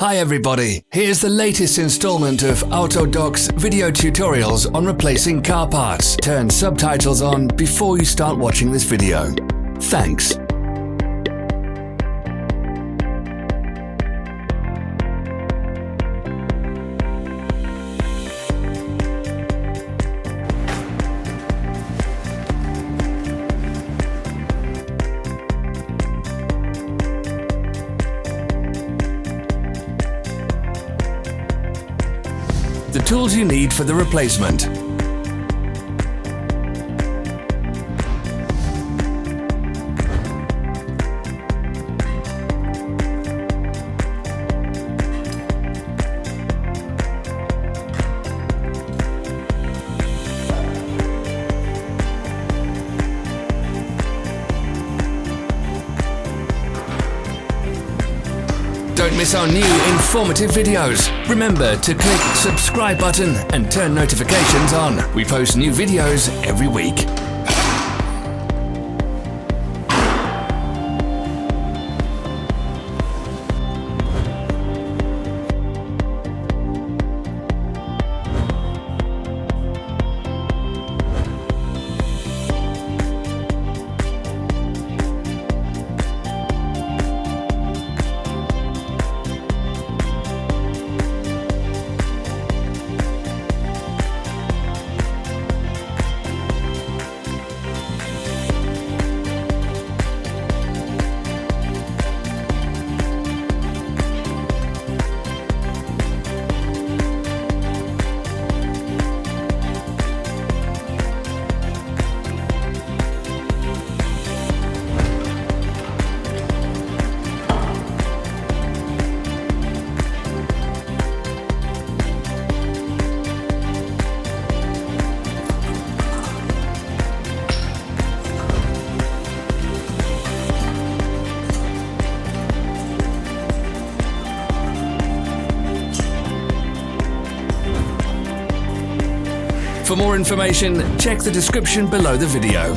Hi everybody, here's the latest installment of Autodoc's video tutorials on replacing car parts. Turn subtitles on before you start watching this video. Thanks. The tools you need for the replacement. Don't miss our new informative videos. Remember to click subscribe button and turn notifications on. We post new videos every week. For more information, check the description below the video.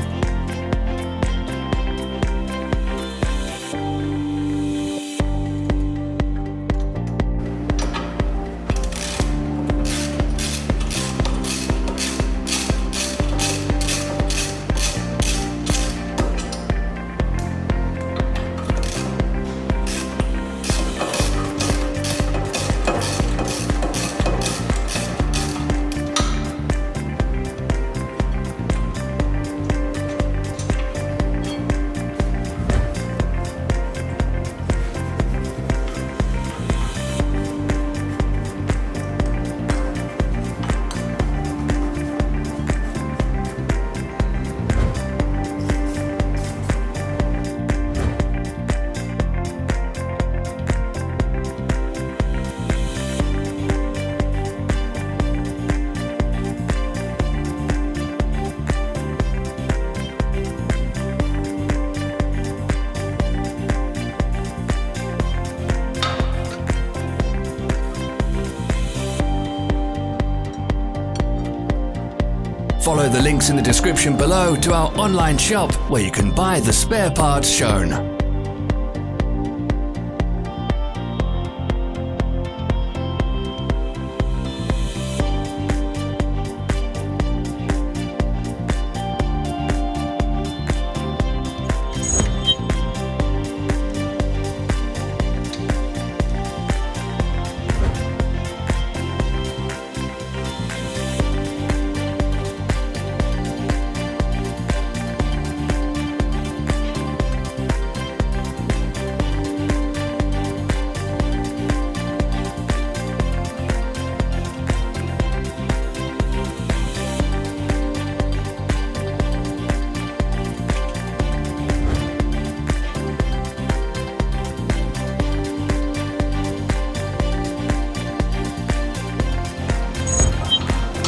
Follow the links in the description below to our online shop where you can buy the spare parts shown.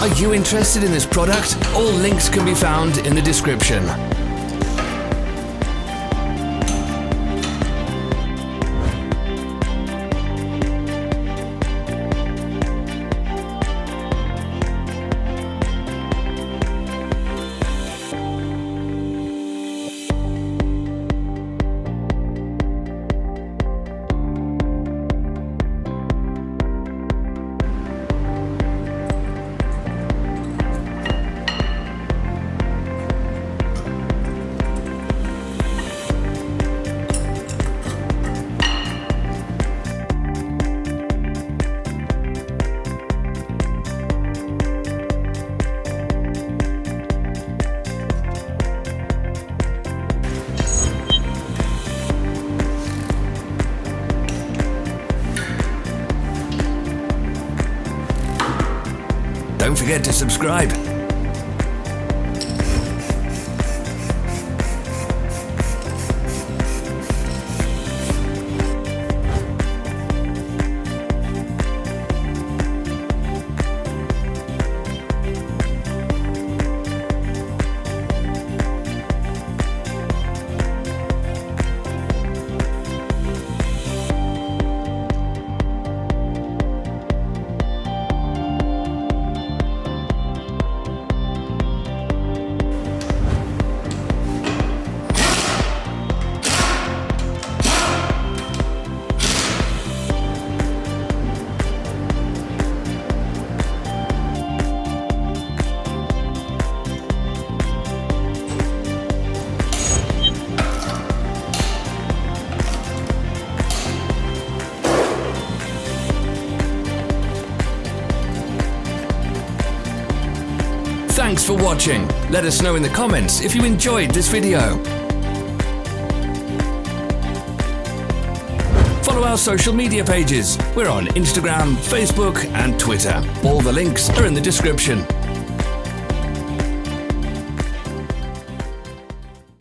Are you interested in this product? All links can be found in the description. Don't forget to subscribe. Thanks for watching. Let us know in the comments if you enjoyed this video. Follow our social media pages. We're on Instagram, Facebook and Twitter. All the links are in the description.